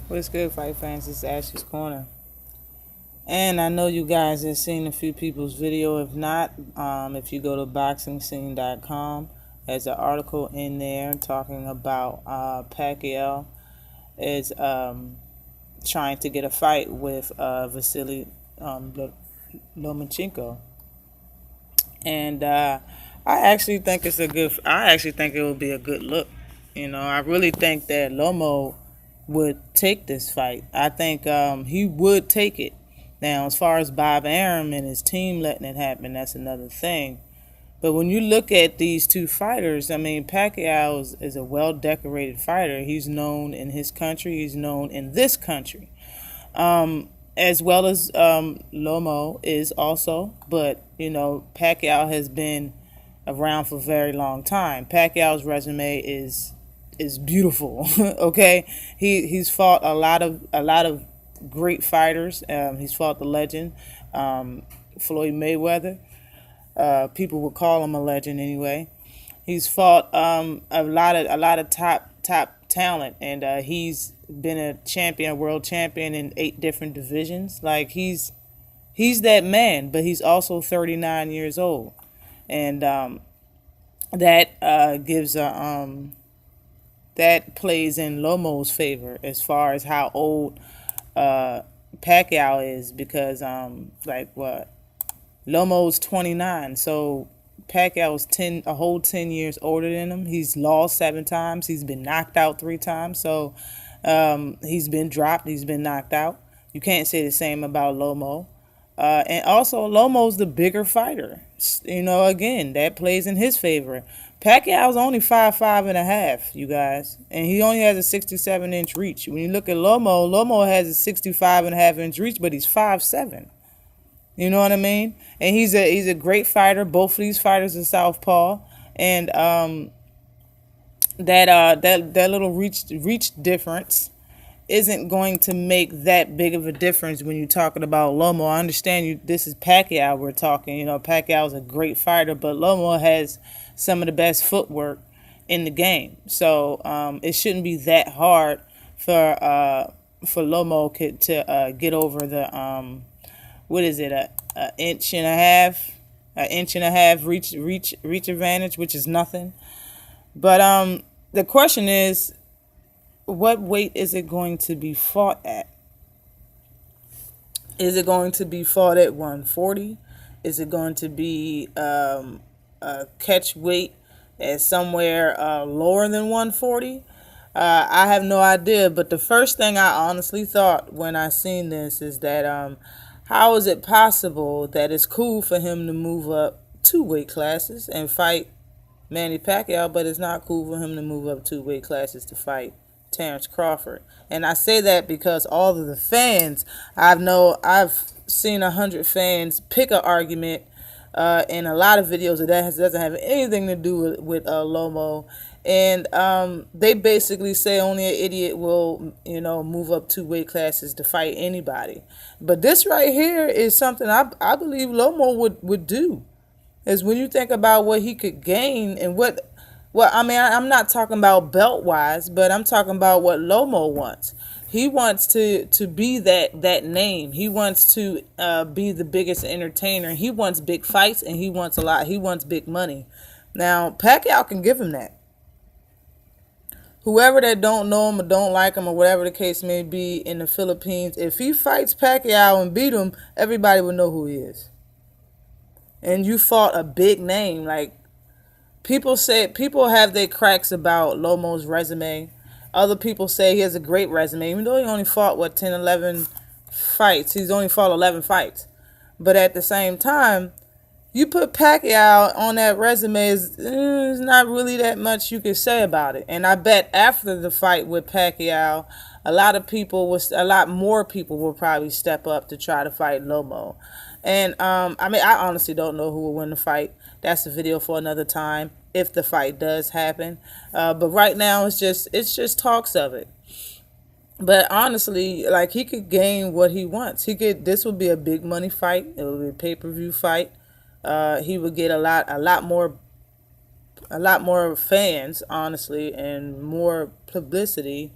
What's good, fight fans? It's Ash's Corner. And I know you guys have seen a few people's video. If not, if you go to boxingscene.com, there's an article in there talking about Pacquiao is trying to get a fight with Vasily Lomachenko. And I actually think it's a good. I actually think it would be a good look. I really think that Lomo would take this fight. I think he would take it. Now, as far as Bob Arum and his team letting it happen, that's another thing. But when you look at these two fighters, I mean, Pacquiao is a well-decorated fighter. He's known in his country. He's known in this country. As well as Lomo is also. But, Pacquiao has been around for a very long time. Pacquiao's resume is beautiful. Okay, he's fought a lot of great fighters. He's fought the legend, Floyd Mayweather. People would call him a legend anyway. He's fought a lot of top talent, and he's been a world champion in 8 different divisions. Like he's that man, but he's also 39 years old, and that gives a that plays in Lomo's favor as far as how old Pacquiao is, because Lomo's 29, so Pacquiao's a whole 10 years older than him. He's lost 7 times. He's been knocked out 3 times. So he's been dropped. He's been knocked out. You can't say the same about Lomo. And also, Lomo's the bigger fighter. Again, that plays in his favor. Pacquiao's only 5'5.5", you guys, and he only has a 67-inch reach. When you look at Lomo has a 65.5-inch reach, but he's 5'7". You know what I mean? And he's a great fighter. Both of these fighters are southpaw, and that little reach difference isn't going to make that big of a difference when you're talking about Lomo. I understand you. This is Pacquiao we're talking. Pacquiao's a great fighter, but Lomo has some of the best footwork in the game. So it shouldn't be that hard for Lomo to get over the what is it, an inch and a half reach advantage, which is nothing. But the question is, what weight is it going to be fought at? Is it going to be fought at 140? Is it going to be catch weight at somewhere lower than 140? I have no idea. But the first thing I honestly thought when I seen this is that how is it possible that it's cool for him to move up 2 weight classes and fight Manny Pacquiao, but it's not cool for him to move up 2 weight classes to fight Terrence Crawford? And I say that because all of the fans, I've seen 100 fans pick an argument in a lot of videos that doesn't have anything to do with Lomo. And they basically say only an idiot will, move up 2 weight classes to fight anybody. But this right here is something I believe Lomo would do. Is when you think about what he could gain and I'm not talking about belt-wise, but I'm talking about what Lomo wants. He wants to be that name. He wants to be the biggest entertainer. He wants big fights, and he wants a lot. He wants big money. Now, Pacquiao can give him that. Whoever that don't know him or don't like him or whatever the case may be in the Philippines, if he fights Pacquiao and beat him, everybody will know who he is. And you fought a big name. Like, people have their cracks about Lomo's resume. Other people say he has a great resume, even though he only fought 10, 11 fights. He's only fought 11 fights. But at the same time, you put Pacquiao on that resume, there's not really that much you can say about it. And I bet after the fight with Pacquiao, a lot more people will probably step up to try to fight Lomo. And I honestly don't know who will win the fight. That's a video for another time if the fight does happen. But right now it's just talks of it. But honestly, like, he could gain what he wants. This would be a big money fight. It would be a pay-per-view fight. He would get a lot more fans, honestly, and more publicity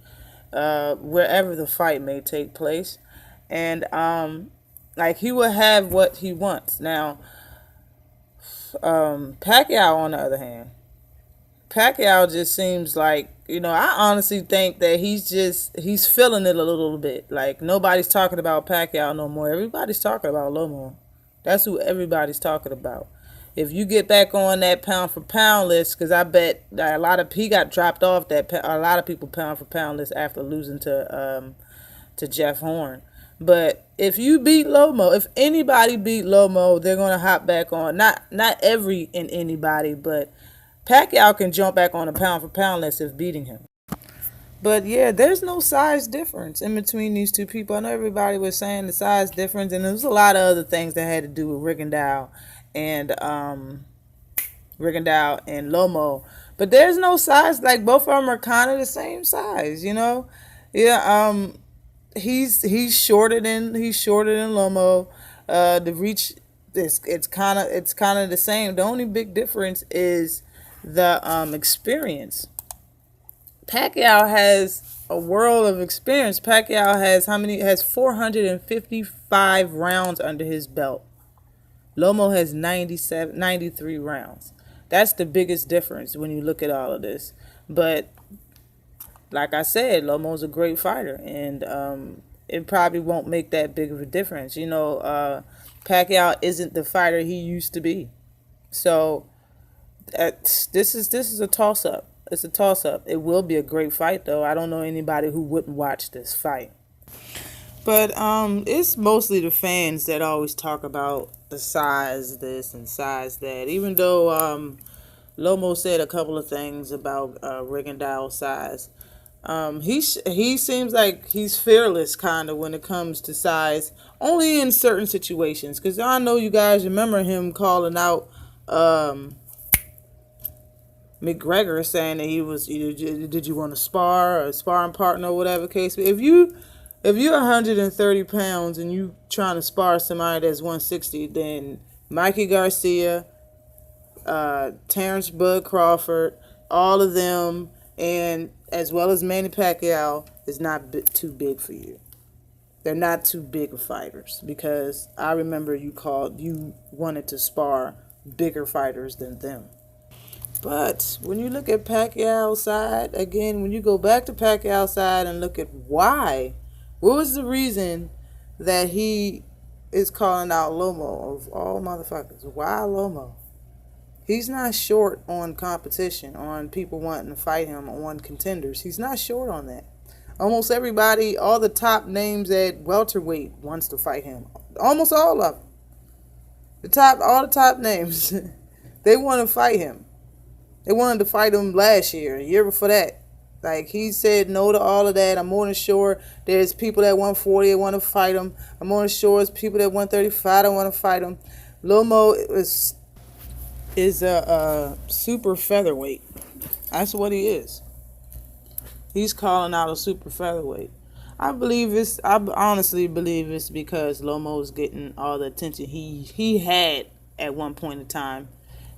wherever the fight may take place. And like he will have what he wants. Now, Pacquiao, on the other hand, Pacquiao just seems like, I honestly think that he's feeling it a little bit. Like, nobody's talking about Pacquiao no more. Everybody's talking about Lomo. That's who everybody's talking about. If you get back on that pound for pound list, because I bet that he got dropped off a lot of people pound for pound list after losing to Jeff Horn. But if you beat Lomo, if anybody beat Lomo, they're gonna hop back on. Not every and anybody, but Pacquiao can jump back on a pound for pound list if beating him. But yeah, there's no size difference in between these two people. I know everybody was saying the size difference, and there's a lot of other things that had to do with Rigondeaux and Lomo. But there's no size. Like, both of them are kind of the same size, Yeah, he's shorter than Lomo. The reach, it's kind of the same. The only big difference is the experience. Pacquiao has a world of experience. Pacquiao has 455 rounds under his belt. Lomo has 93 rounds. That's the biggest difference when you look at all of this. But like I said, Lomo's a great fighter, and it probably won't make that big of a difference. Pacquiao isn't the fighter he used to be. So this is a toss-up. It's a toss-up. It will be a great fight, though. I don't know anybody who wouldn't watch this fight. But it's mostly the fans that always talk about the size this and size that. Even though Lomo said a couple of things about Rigondeaux's size, he seems like he's fearless kind of when it comes to size. Only in certain situations, because I know you guys remember him calling out McGregor, saying that he was did you want to spar or a sparring partner or whatever case. If you're 130 pounds and you trying to spar somebody that's 160, then Mikey Garcia, Terrence Bud Crawford, all of them, and as well as Manny Pacquiao, is not too big for you. They're not too big of fighters, because I remember you wanted to spar bigger fighters than them. But when you look at Pacquiao's side, again, when you go back to Pacquiao's side and look at what was the reason that he is calling out Lomo of all motherfuckers? Why Lomo? He's not short on competition, on people wanting to fight him, on contenders. He's not short on that. Almost everybody, all the top names at welterweight wants to fight him. Almost all of them. All the top names, they want to fight him. They wanted to fight him last year, the year before that. Like, he said no to all of that. I'm more than sure there's people that 140 that want to fight him. I'm more than sure there's people that 135 that want to fight him. Lomo is a super featherweight. That's what he is. He's calling out a super featherweight. I honestly believe it's because Lomo's getting all the attention he had at one point in time,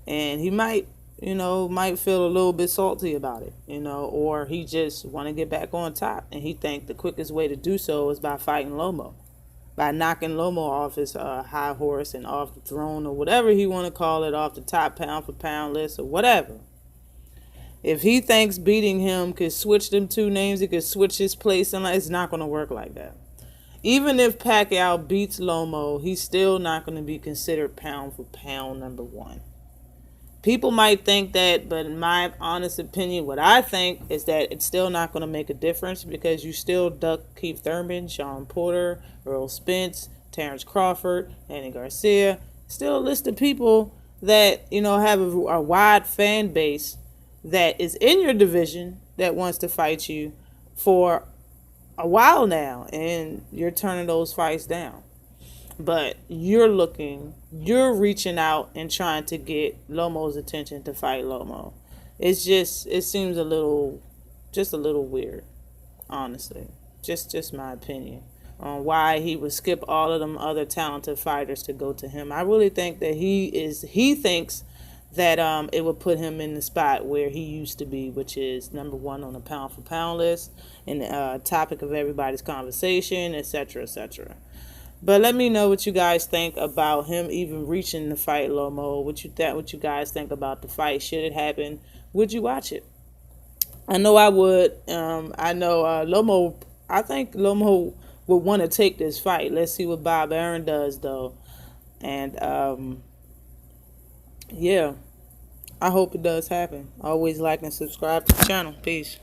and he might feel a little bit salty about it, or he just want to get back on top, and he think the quickest way to do so is by fighting Lomo, by knocking Lomo off his high horse and off the throne, or whatever he want to call it, off the top pound for pound list or whatever. If he thinks beating him could switch them two names, it could switch his place, and it's not going to work like that. Even if Pacquiao beats Lomo, he's still not going to be considered pound for pound number one. People might think that, but in my honest opinion, what I think is that it's still not going to make a difference, because you still duck Keith Thurman, Sean Porter, Earl Spence, Terrence Crawford, Andy Garcia. Still a list of people that, have a wide fan base that is in your division that wants to fight you for a while now, and you're turning those fights down. But you're reaching out and trying to get Lomo's attention to fight Lomo. It seems a little weird, honestly. Just my opinion on why he would skip all of them other talented fighters to go to him. I really think that he thinks that it would put him in the spot where he used to be, which is number one on the pound for pound list and topic of everybody's conversation, etc., etc. But let me know what you guys think about him even reaching the fight, Lomo. What you guys think about the fight? Should it happen? Would you watch it? I know I would. I know Lomo. I think Lomo would want to take this fight. Let's see what Bob Arum does, though. And yeah, I hope it does happen. Always like and subscribe to the channel. Peace.